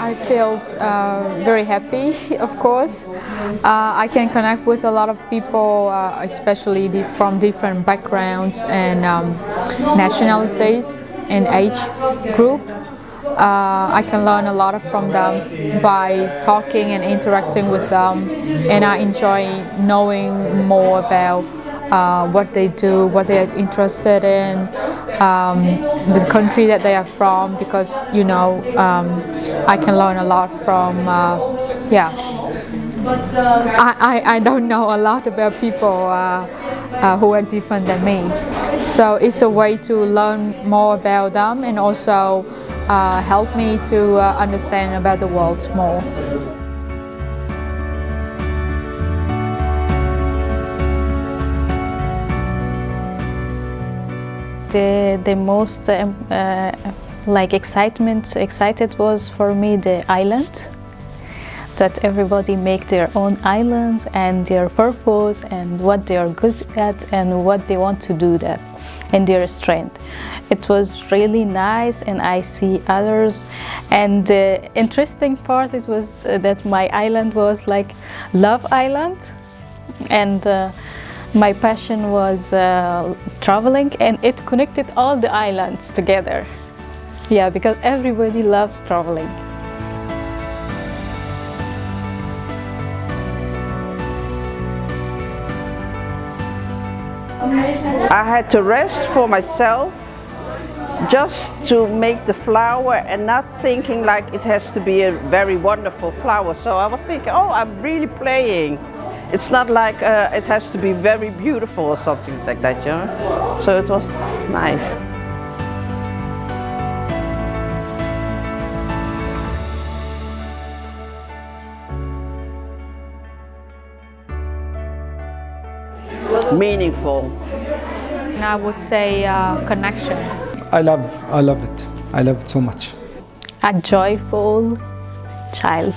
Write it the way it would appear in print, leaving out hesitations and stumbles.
I felt very happy, of course. I can connect with a lot of people, especially from different backgrounds and nationalities and age group. I can learn a lot from them by talking and interacting with them, and I enjoy knowing more about what they do, what they are interested in, the country that they are from, because I can learn a lot from I don't know a lot about people who are different than me, so it's a way to learn more about them and also help me to understand about the world more. The most excited was for me the island, that everybody make their own islands and their purpose and what they are good at and what they want to do that and their strength. It was really nice, and I see others, and the interesting part it was that my island was like love island, and my passion was traveling, and it connected all the islands together. Yeah, because everybody loves traveling. I had to rest for myself, just to make the flower and not thinking like it has to be a very wonderful flower. So I was thinking, oh, I'm really playing. It's not like it has to be very beautiful or something like that, you know? So it was nice. Meaningful. I would say connection. I love it. I love it so much. A joyful child.